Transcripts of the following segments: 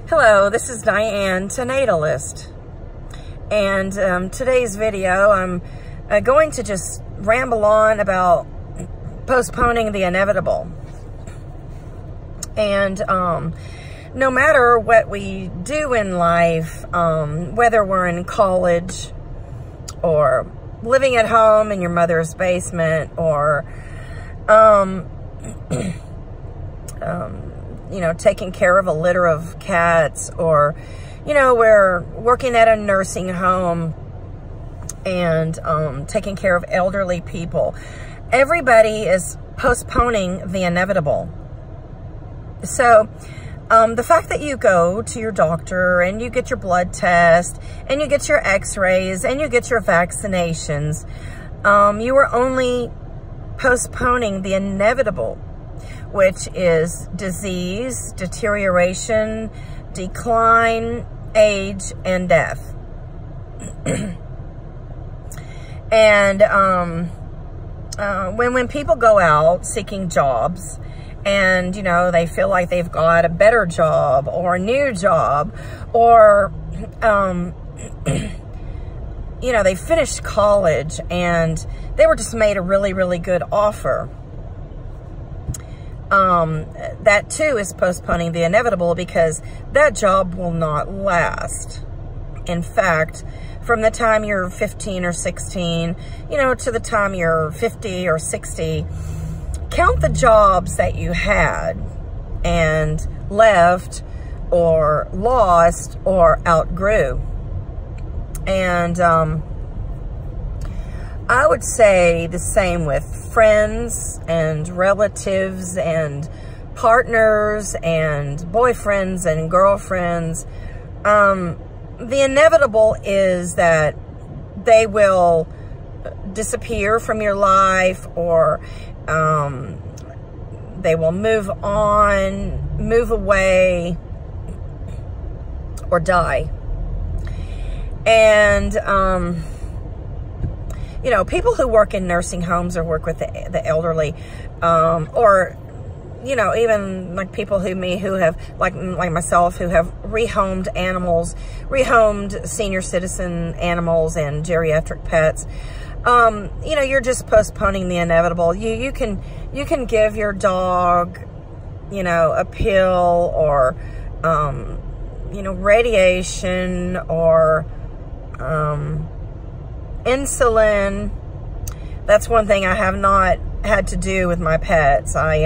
Hello, this is diANe, ANTINATALIST, and today's video I'm going to just ramble on about postponing the inevitable. And no matter what we do in life, whether we're in college or living at home in your mother's basement, or you know, taking care of a litter of cats, or, you know, we're working at a nursing home and taking care of elderly people. Everybody is postponing the inevitable. So the fact that you go to your doctor and you get your blood test and you get your x-rays and you get your vaccinations, you are only postponing the inevitable, which is disease, deterioration, decline, age, and death. And when people go out seeking jobs, and, you know, they feel like they've got a better job or a new job, or, you know, they finished college and they were just made a really, really good offer. That too is postponing the inevitable, because that job will not last. In fact, from the time you're 15 or 16, you know, to the time you're 50 or 60, count the jobs that you had and left or lost or outgrew. And I would say the same with friends and relatives and partners and boyfriends and girlfriends. The inevitable is that they will disappear from your life, or they will move on, move away, or die. And you know, people who work in nursing homes or work with the elderly, or, you know, even like people who have, like myself, who have rehomed animals, rehomed senior citizen animals and geriatric pets. You know, you're just postponing the inevitable. You can give your dog, you know, a pill, or, you know, radiation, or, insulin. That's one thing I have not had to do with my pets. I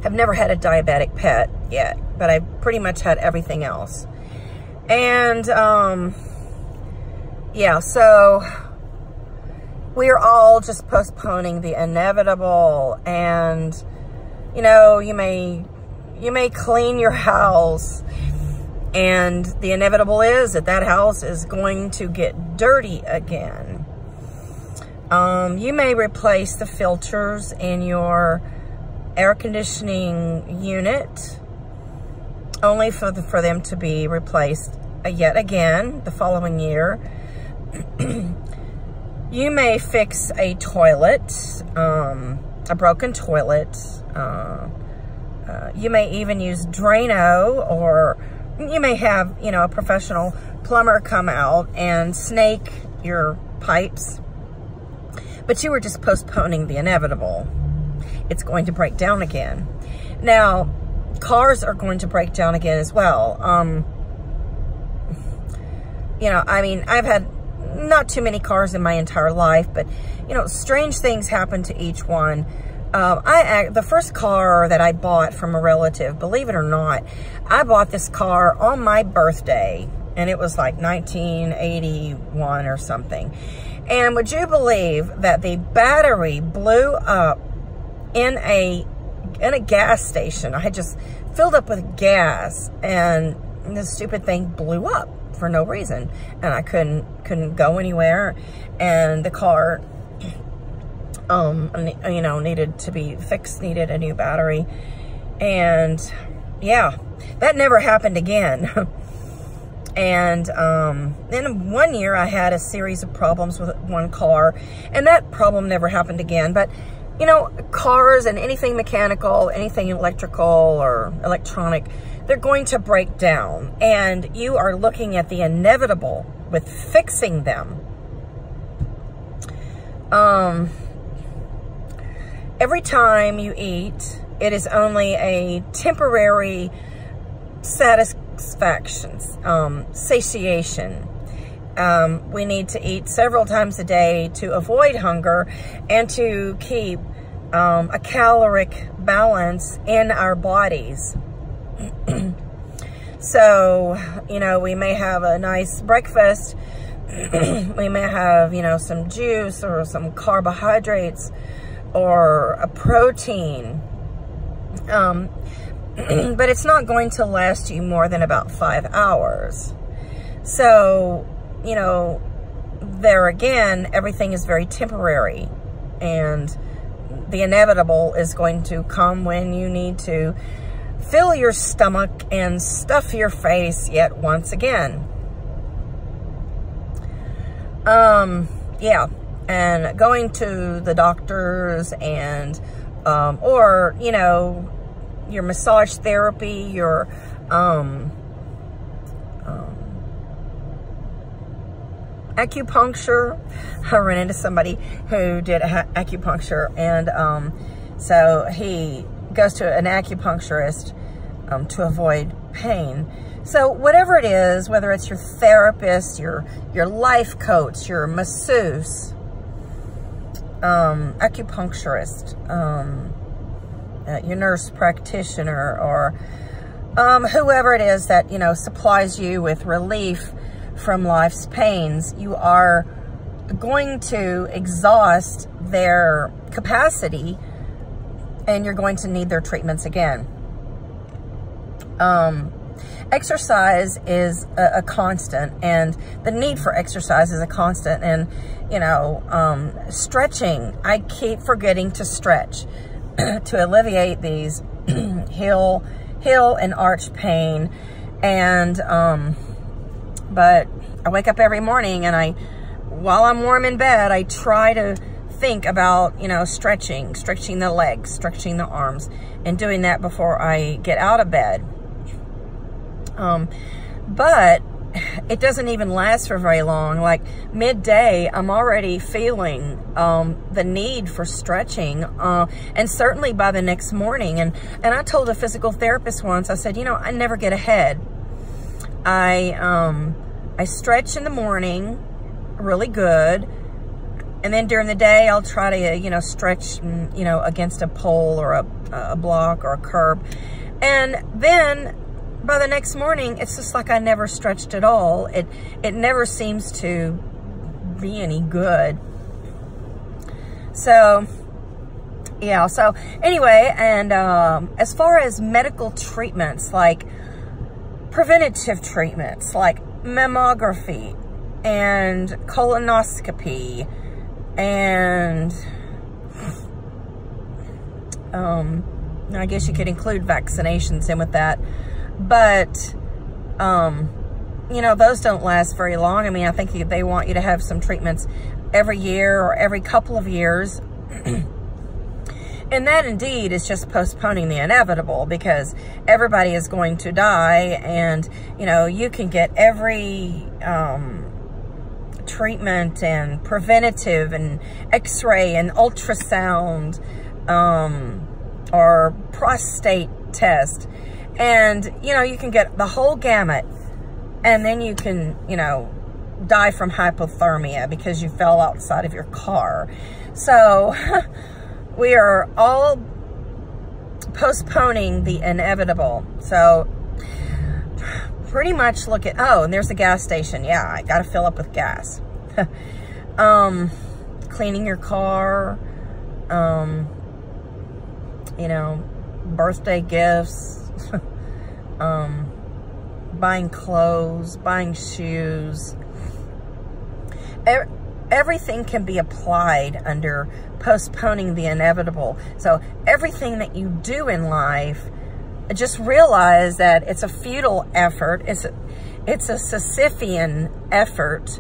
have never had a diabetic pet yet, but I pretty much had everything else. And yeah, so we're all just postponing the inevitable. And, you know, you may clean your house, and the inevitable is that that house is going to get dirty again. You may replace the filters in your air conditioning unit, only for them to be replaced yet again the following year. You may fix a toilet, a broken toilet. You may even use Drano, or you may have, you know, a professional plumber come out and snake your pipes. But you were just postponing the inevitable. It's going to break down again. Now, cars are going to break down again as well. You know, I mean, I've had not too many cars in my entire life, but, you know, strange things happen to each one. The first car that I bought from a relative, believe it or not, I bought this car on my birthday, and it was like 1981 or something. And would you believe that the battery blew up in a gas station? I had just filled up with gas, and this stupid thing blew up for no reason, and I couldn't go anywhere, and the car, you know, needed to be fixed, needed a new battery. And yeah, that never happened again. And then one year I had a series of problems with one car, and that problem never happened again. But you know, cars and anything mechanical, anything electrical or electronic, they're going to break down. And you are looking at the inevitable with fixing them. Every time you eat, it is only a temporary satisfaction, satiation. We need to eat several times a day to avoid hunger and to keep a caloric balance in our bodies. So, you know, we may have a nice breakfast. We may have, you know, some juice or some carbohydrates or a protein. But it's not going to last you more than about 5 hours. So, you know, there again, everything is very temporary, and the inevitable is going to come when you need to fill your stomach and stuff your face yet once again. Yeah, and going to the doctors and, or, you know, your massage therapy, your, acupuncture. I ran into somebody who did acupuncture, and so he goes to an acupuncturist to avoid pain. So whatever it is, whether it's your therapist, your life coach, your masseuse, acupuncturist, your nurse practitioner, or whoever it is that, you know, supplies you with relief from life's pains, you are going to exhaust their capacity, and you're going to need their treatments again. Exercise is a constant, and the need for exercise is a constant. And, you know, stretching, I keep forgetting to stretch to alleviate these heel and arch pain. And, but I wake up every morning, and while I'm warm in bed, I try to think about, you know, stretching the legs, stretching the arms, and doing that before I get out of bed. But it doesn't even last for very long. Like midday, I'm already feeling the need for stretching, and certainly by the next morning. And I told a physical therapist once, I said, you know, I never get ahead. I stretch in the morning really good, and then during the day I'll try to, you know, stretch, you know, against a pole or a block or a curb. And then by the next morning, it's just like I never stretched at all. It never seems to be any good. So, yeah, so anyway, and as far as medical treatments, like preventative treatments, like mammography and colonoscopy and I guess you could include vaccinations in with that. But, you know, those don't last very long. I mean, I think they want you to have some treatments every year or every couple of years. And that indeed is just postponing the inevitable, because everybody is going to die. And, you know, you can get every treatment and preventative and x-ray and ultrasound or prostate test. And, you know, you can get the whole gamut, and then you can, you know, die from hypothermia because you fell outside of your car. So we are all postponing the inevitable. So pretty much look at, oh, and there's a gas station. Yeah, I got to fill up with gas. Cleaning your car, you know, birthday gifts, buying clothes, buying shoes. Everything can be applied under postponing the inevitable. So everything that you do in life, just realize that it's a futile effort. It's a Sisyphean effort,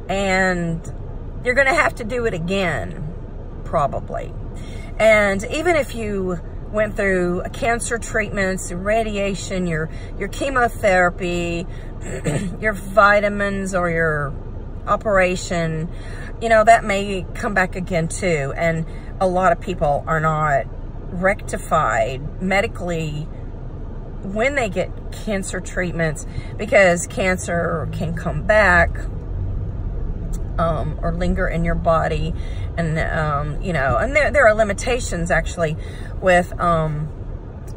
and you're going to have to do it again, probably. And even if you went through cancer treatments, radiation, your chemotherapy, your vitamins, or your operation, you know, that may come back again too. And a lot of people are not rectified medically when they get cancer treatments, because cancer can come back or linger in your body. And you know, and there are limitations actually with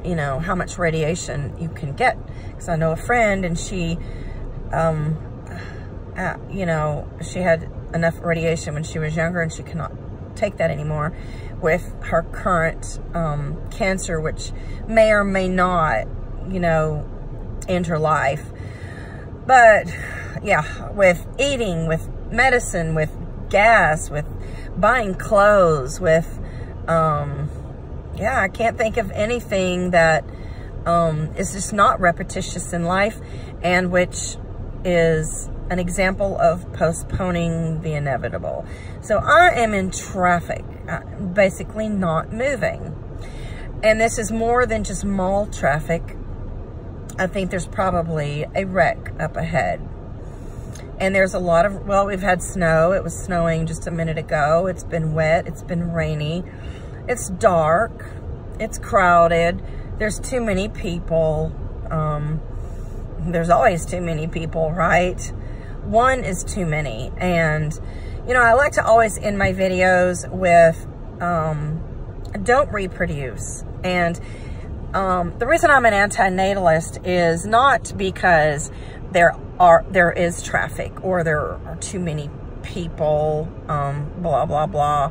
you know, how much radiation you can get. Because I know a friend, and she you know, she had enough radiation when she was younger, and she cannot take that anymore with her current cancer, which may or may not, you know, end her life. But yeah, with eating, with medicine, with gas, with buying clothes, with yeah, I can't think of anything that is just not repetitious in life, and which is an example of postponing the inevitable. So I am in traffic, basically not moving. And this is more than just mall traffic. I think there's probably a wreck up ahead. And there's a lot of, well, we've had snow. It was snowing just a minute ago. It's been wet. It's been rainy. It's dark. It's crowded. There's too many people. There's always too many people, right? One is too many. And, you know, I like to always end my videos with, don't reproduce. And the reason I'm an antinatalist is not because there is traffic or there are too many people, blah, blah, blah.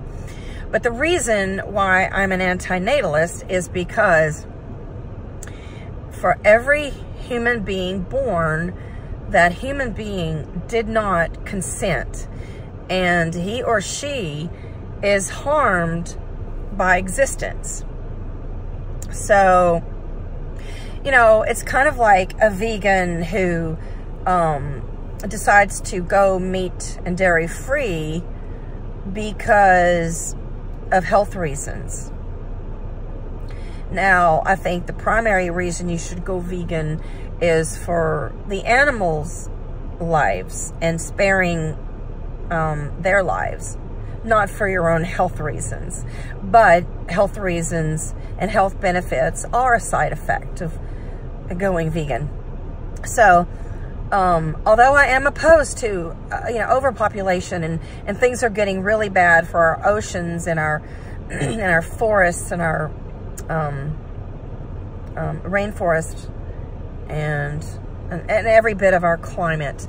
But the reason why I'm an antinatalist is because for every human being born, that human being did not consent, and he or she is harmed by existence. So, you know, it's kind of like a vegan who decides to go meat and dairy free because of health reasons. Now, I think the primary reason you should go vegan is for the animals' lives and sparing their lives, not for your own health reasons. But health reasons and health benefits are a side effect of going vegan. So, although I am opposed to, you know, overpopulation, and things are getting really bad for our oceans and our and our forests and our rainforest and every bit of our climate.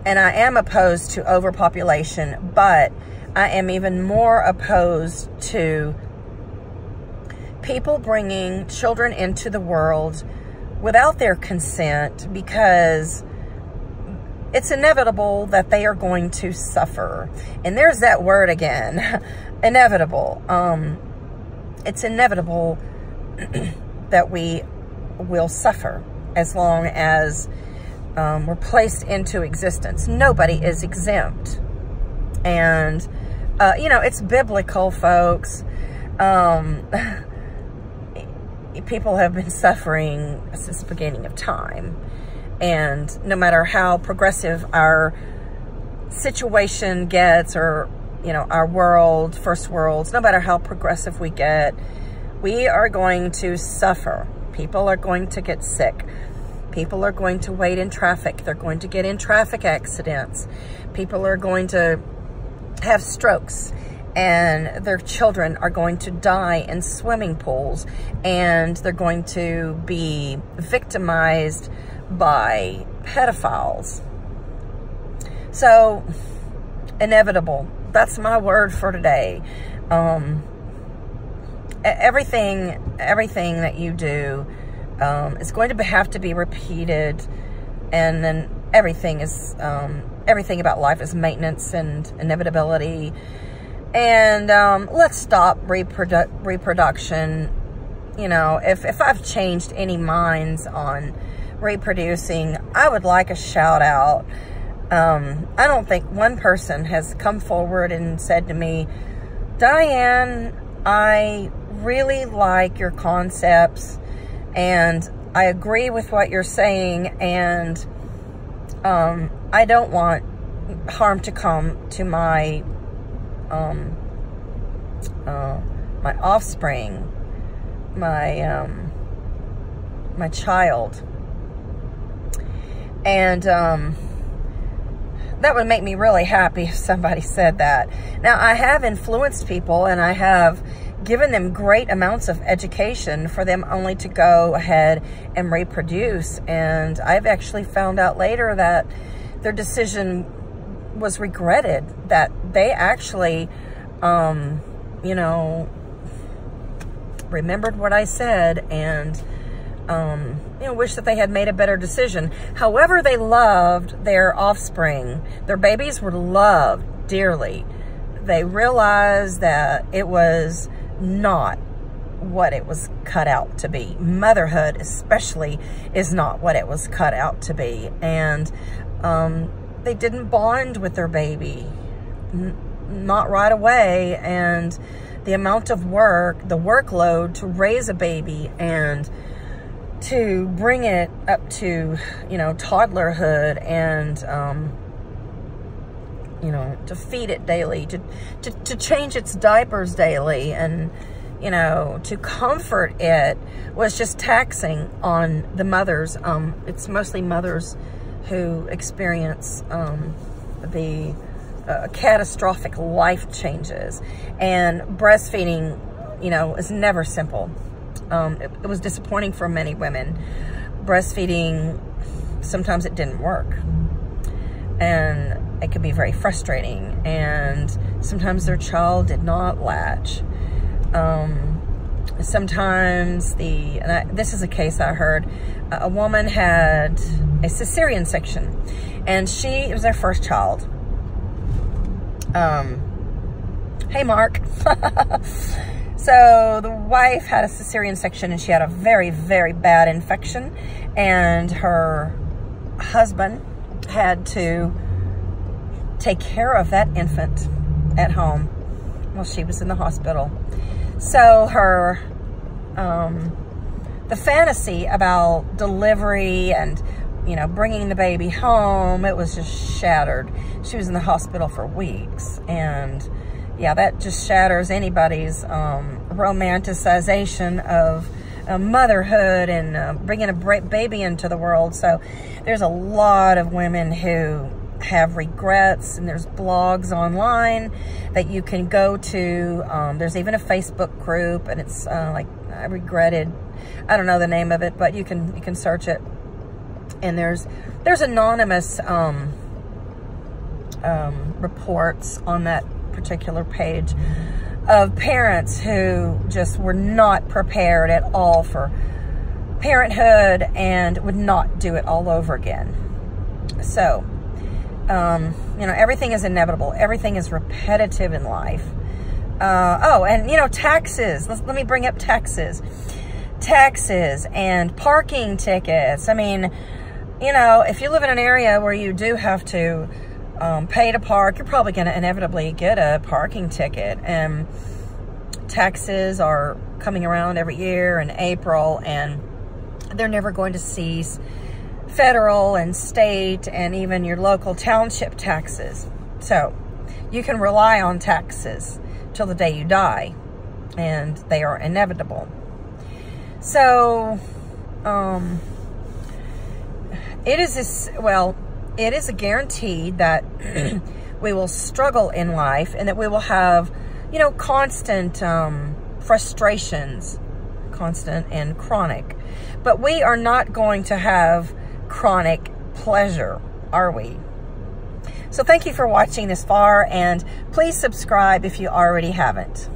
And I am opposed to overpopulation, but I am even more opposed to people bringing children into the world without their consent, because it's inevitable that they are going to suffer. And there's that word again, inevitable. It's inevitable that we will suffer as long as we're placed into existence. Nobody is exempt. And, you know, it's biblical, folks. People have been suffering since the beginning of time. And no matter how progressive our situation gets, or, you know, our world, first worlds, no matter how progressive we get, we are going to suffer. People are going to get sick. People are going to wait in traffic. They're going to get in traffic accidents. People are going to have strokes, and their children are going to die in swimming pools, and they're going to be victimized by pedophiles. So, inevitable. That's my word for today. Everything that you do is going to have to be repeated, and then everything about life is maintenance and inevitability. And let's stop reproduction. You know, if I've changed any minds on reproducing, I would like a shout out. I don't think one person has come forward and said to me, diANe, I really like your concepts, and I agree with what you're saying, and I don't want harm to come to my my offspring, my my child. And that would make me really happy if somebody said that. Now, I have influenced people, and I have given them great amounts of education for them only to go ahead and reproduce. And I've actually found out later that their decision was regretted, that they actually, you know, remembered what I said, and you know, wish that they had made a better decision. However, they loved their offspring. Their babies were loved dearly. They realized that it was not what it was cut out to be. Motherhood, especially, is not what it was cut out to be. And they didn't bond with their baby, not right away. And the amount of work, the workload to raise a baby and to bring it up to, you know, toddlerhood, and you know, to feed it daily, to change its diapers daily, and, you know, to comfort it, was just taxing on the mothers. It's mostly mothers who experience the catastrophic life changes, and breastfeeding, you know, is never simple. It was disappointing for many women. Breastfeeding, sometimes it didn't work, and it could be very frustrating, and sometimes their child did not latch. Sometimes this is a case I heard. A woman had a cesarean section, and it was their first child. Hey, Mark. So the wife had a cesarean section, and she had a very, very bad infection, and her husband had to take care of that infant at home while she was in the hospital. So her, the fantasy about delivery and, you know, bringing the baby home, it was just shattered. She was in the hospital for weeks, and yeah, that just shatters anybody's romanticization of motherhood and bringing a baby into the world. So there's a lot of women who have regrets, and there's blogs online that you can go to. There's even a Facebook group, and it's like I regretted. I don't know the name of it, but you can search it. And there's anonymous reports on that particular page of parents who just were not prepared at all for parenthood and would not do it all over again. So, you know, everything is inevitable. Everything is repetitive in life. Oh, and, you know, taxes. Let me bring up taxes. Taxes and parking tickets. I mean, you know, if you live in an area where you do have to pay to park, you're probably going to inevitably get a parking ticket. And taxes are coming around every year in April, and they're never going to cease. Federal and state and even your local township taxes. So you can rely on taxes till the day you die, and they are inevitable. So it is a guarantee that we will struggle in life, and that we will have, you know, constant frustrations, constant and chronic. But we are not going to have chronic pleasure, are we? So thank you for watching this far, and please subscribe if you already haven't.